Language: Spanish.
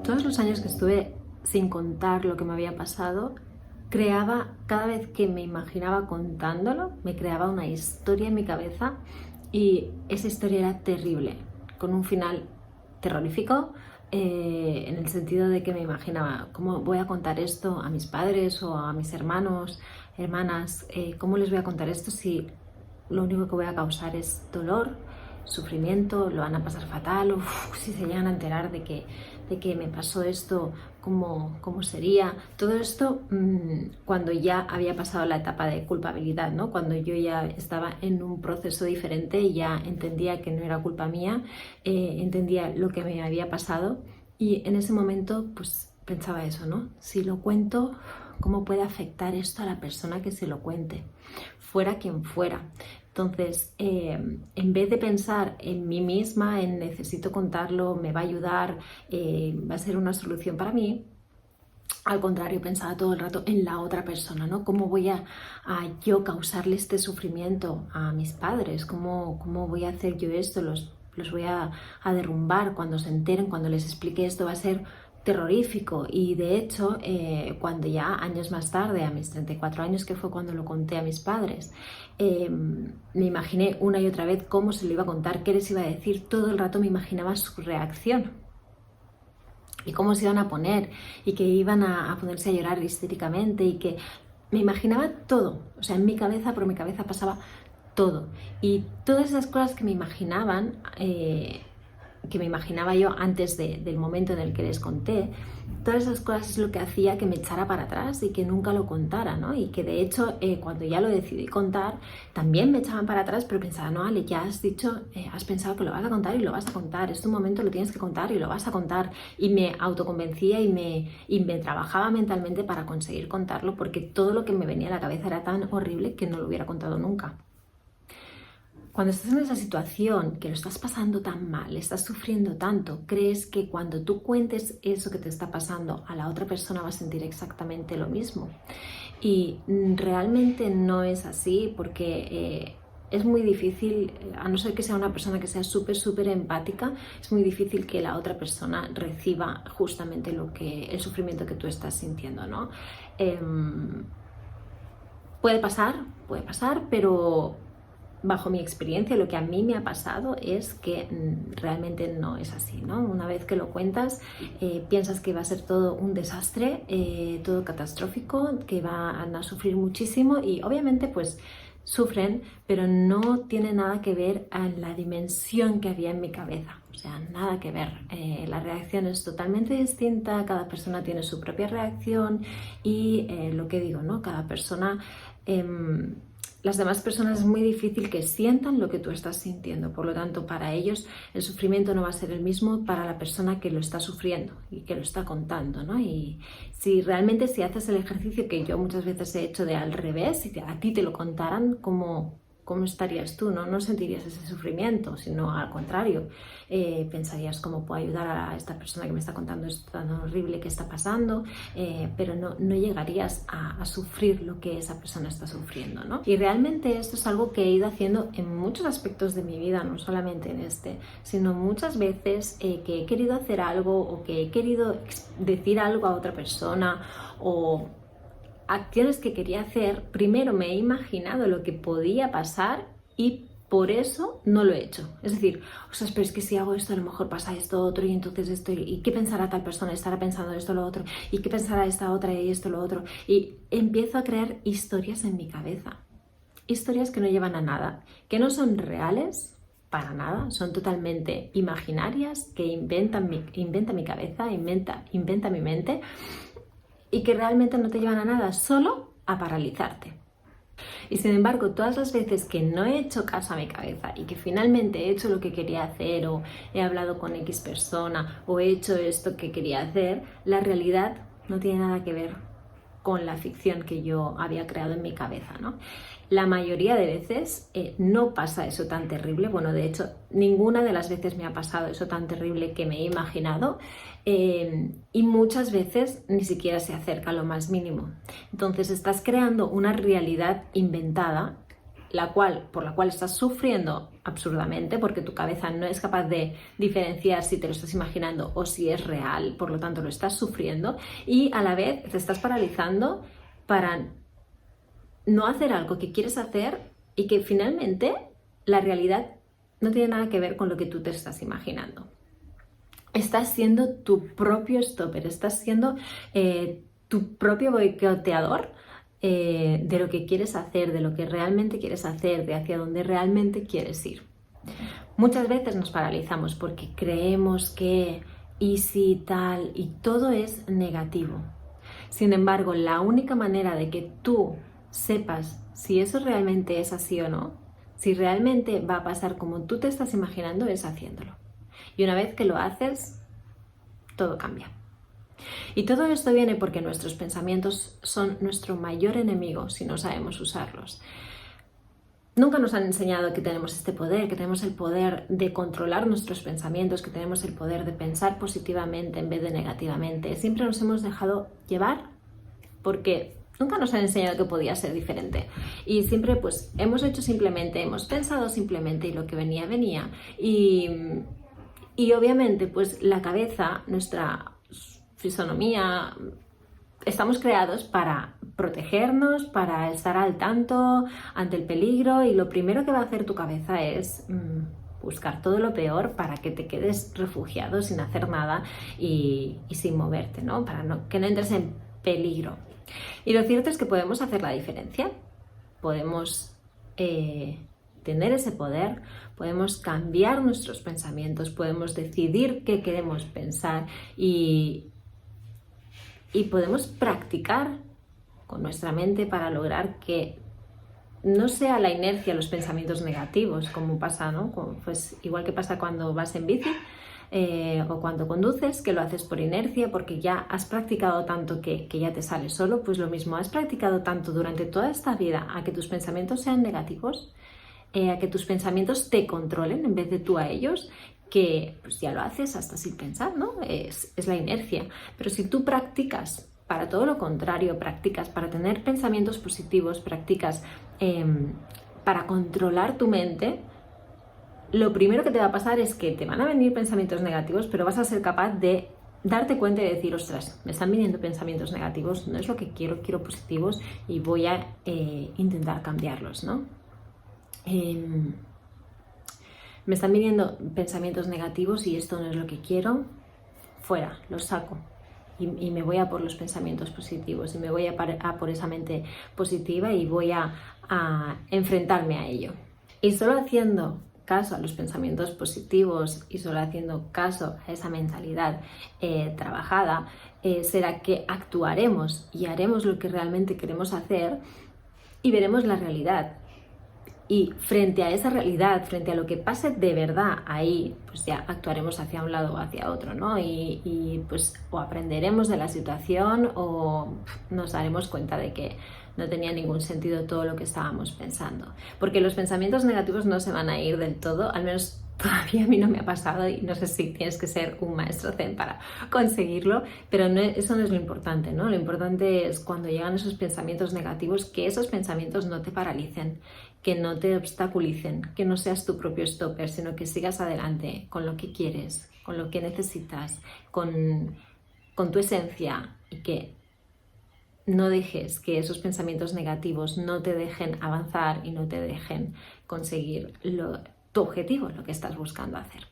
Todos los años que estuve sin contar lo que me había pasado, creaba, cada vez que me imaginaba contándolo, me creaba una historia en mi cabeza y esa historia era terrible, con un final terrorífico, en el sentido de que me imaginaba cómo voy a contar esto a mis padres o a mis hermanos, hermanas, cómo les voy a contar esto si lo único que voy a causar es dolor, sufrimiento, lo van a pasar fatal, si se llegan a enterar de que me pasó esto, cómo sería. Todo esto cuando ya había pasado la etapa de culpabilidad, ¿no? Cuando yo ya estaba en un proceso diferente y ya entendía que no era culpa mía, entendía lo que me había pasado y en ese momento pues pensaba eso, ¿no? Si lo cuento, ¿cómo puede afectar esto a la persona que se lo cuente? Fuera quien fuera. Entonces, en vez de pensar en mí misma, en necesito contarlo, me va a ayudar, va a ser una solución para mí, al contrario, pensaba todo el rato en la otra persona, ¿no? ¿Cómo voy a yo causarle este sufrimiento a mis padres? ¿Cómo voy a hacer yo esto? Los voy a derrumbar cuando se enteren, cuando les explique esto, va a ser terrorífico. Y de hecho, cuando ya años más tarde, a mis 34 años, que fue cuando lo conté a mis padres, me imaginé una y otra vez cómo se lo iba a contar, qué les iba a decir, todo el rato me imaginaba su reacción y cómo se iban a poner y que iban a ponerse a llorar histéricamente y que me imaginaba todo, o sea, en mi cabeza, por mi cabeza pasaba todo. Y todas esas cosas que me imaginaban, que me imaginaba yo antes del momento en el que les conté, todas esas cosas es lo que hacía que me echara para atrás y que nunca lo contara, ¿no? Y que de hecho cuando ya lo decidí contar también me echaban para atrás, pero pensaba, no, Ale, ya has dicho, has pensado que lo vas a contar y lo vas a contar, es tu momento, lo tienes que contar y lo vas a contar. Y me autoconvencía y me trabajaba mentalmente para conseguir contarlo, porque todo lo que me venía a la cabeza era tan horrible que no lo hubiera contado nunca. Cuando estás en esa situación, que lo estás pasando tan mal, estás sufriendo tanto, crees que cuando tú cuentes eso que te está pasando a la otra persona va a sentir exactamente lo mismo. Y realmente no es así, porque es muy difícil, a no ser que sea una persona que sea súper empática, es muy difícil que la otra persona reciba justamente el sufrimiento que tú estás sintiendo, ¿no? Puede pasar, pero bajo mi experiencia, lo que a mí me ha pasado es que realmente no es así, ¿no? Una vez que lo cuentas, piensas que va a ser todo un desastre, todo catastrófico, que van a sufrir muchísimo y obviamente pues sufren, pero no tiene nada que ver a la dimensión que había en mi cabeza. O sea, nada que ver. La reacción es totalmente distinta, cada persona tiene su propia reacción y lo que digo, ¿no? Cada persona... las demás personas es muy difícil que sientan lo que tú estás sintiendo, por lo tanto para ellos el sufrimiento no va a ser el mismo para la persona que lo está sufriendo y que lo está contando, ¿no? Y si haces el ejercicio que yo muchas veces he hecho de al revés, si a ti te lo contaran, ¿cómo estarías tú? No sentirías ese sufrimiento, sino al contrario, pensarías cómo puedo ayudar a esta persona que me está contando esto tan horrible que está pasando, pero no llegarías a sufrir lo que esa persona está sufriendo, ¿no? Y realmente esto es algo que he ido haciendo en muchos aspectos de mi vida, no solamente en este, sino muchas veces que he querido hacer algo o que he querido decir algo a otra persona o acciones que quería hacer, primero me he imaginado lo que podía pasar y por eso no lo he hecho. Es decir, ostras, pero es que si hago esto a lo mejor pasa esto otro y entonces esto, ¿y qué pensará tal persona? Estará pensando esto lo otro, ¿y qué pensará esta otra y esto lo otro? Y empiezo a crear historias en mi cabeza, historias que no llevan a nada, que no son reales para nada, son totalmente imaginarias, que inventa mi cabeza, inventa mi mente, y que realmente no te llevan a nada, solo a paralizarte. Y sin embargo, todas las veces que no he hecho caso a mi cabeza y que finalmente he hecho lo que quería hacer o he hablado con X persona o he hecho esto que quería hacer, la realidad no tiene nada que ver con la ficción que yo había creado en mi cabeza, ¿no? La mayoría de veces no pasa eso tan terrible, bueno, de hecho, ninguna de las veces me ha pasado eso tan terrible que me he imaginado, y muchas veces ni siquiera se acerca a lo más mínimo. Entonces estás creando una realidad inventada por la cual estás sufriendo absurdamente, porque tu cabeza no es capaz de diferenciar si te lo estás imaginando o si es real, por lo tanto lo estás sufriendo, y a la vez te estás paralizando para no hacer algo que quieres hacer y que finalmente la realidad no tiene nada que ver con lo que tú te estás imaginando. Estás siendo tu propio stopper, estás siendo tu propio boicoteador de lo que quieres hacer, de lo que realmente quieres hacer, de hacia dónde realmente quieres ir. Muchas veces nos paralizamos porque creemos que y si tal, y todo es negativo. Sin embargo, la única manera de que tú sepas si eso realmente es así o no, si realmente va a pasar como tú te estás imaginando, es haciéndolo. Y una vez que lo haces, todo cambia. Y todo esto viene porque nuestros pensamientos son nuestro mayor enemigo si no sabemos usarlos. Nunca nos han enseñado que tenemos este poder, que tenemos el poder de controlar nuestros pensamientos, que tenemos el poder de pensar positivamente en vez de negativamente. Siempre nos hemos dejado llevar porque nunca nos han enseñado que podía ser diferente. Y siempre pues hemos hecho simplemente, hemos pensado simplemente y lo que venía, venía. Y obviamente pues la cabeza, nuestra fisonomía, estamos creados para protegernos, para estar al tanto ante el peligro, y lo primero que va a hacer tu cabeza es buscar todo lo peor para que te quedes refugiado sin hacer nada y sin moverte, ¿no? Para que no entres en peligro. Y lo cierto es que podemos hacer la diferencia, podemos tener ese poder, podemos cambiar nuestros pensamientos, podemos decidir qué queremos pensar y podemos practicar con nuestra mente para lograr que no sea la inercia los pensamientos negativos, como pasa, ¿no? Pues igual que pasa cuando vas en bici o cuando conduces, que lo haces por inercia porque ya has practicado tanto que ya te sale solo. Pues lo mismo, has practicado tanto durante toda esta vida a que tus pensamientos sean negativos, a que tus pensamientos te controlen en vez de tú a ellos, que pues ya lo haces hasta sin pensar, ¿no? Es la inercia. Pero si tú practicas para todo lo contrario, practicas para tener pensamientos positivos, practicas para controlar tu mente, lo primero que te va a pasar es que te van a venir pensamientos negativos, pero vas a ser capaz de darte cuenta y decir, ostras, me están viniendo pensamientos negativos, no es lo que quiero positivos y voy a intentar cambiarlos, ¿no? Me están viniendo pensamientos negativos y esto no es lo que quiero, fuera, los saco y me voy a por los pensamientos positivos y me voy a por esa mente positiva y voy a enfrentarme a ello. Y solo haciendo caso a los pensamientos positivos y solo haciendo caso a esa mentalidad trabajada, será que actuaremos y haremos lo que realmente queremos hacer y veremos la realidad. Y frente a esa realidad, frente a lo que pase de verdad ahí, pues ya actuaremos hacia un lado o hacia otro, ¿no? Y pues o aprenderemos de la situación o nos daremos cuenta de que no tenía ningún sentido todo lo que estábamos pensando. Porque los pensamientos negativos no se van a ir del todo, al menos todavía a mí no me ha pasado y no sé si tienes que ser un maestro zen para conseguirlo, pero eso no es lo importante, ¿no? Lo importante es cuando llegan esos pensamientos negativos, que esos pensamientos no te paralicen, que no te obstaculicen, que no seas tu propio stopper, sino que sigas adelante con lo que quieres, con lo que necesitas, con tu esencia, y que no dejes que esos pensamientos negativos no te dejen avanzar y no te dejen conseguir tu objetivo, lo que estás buscando hacer.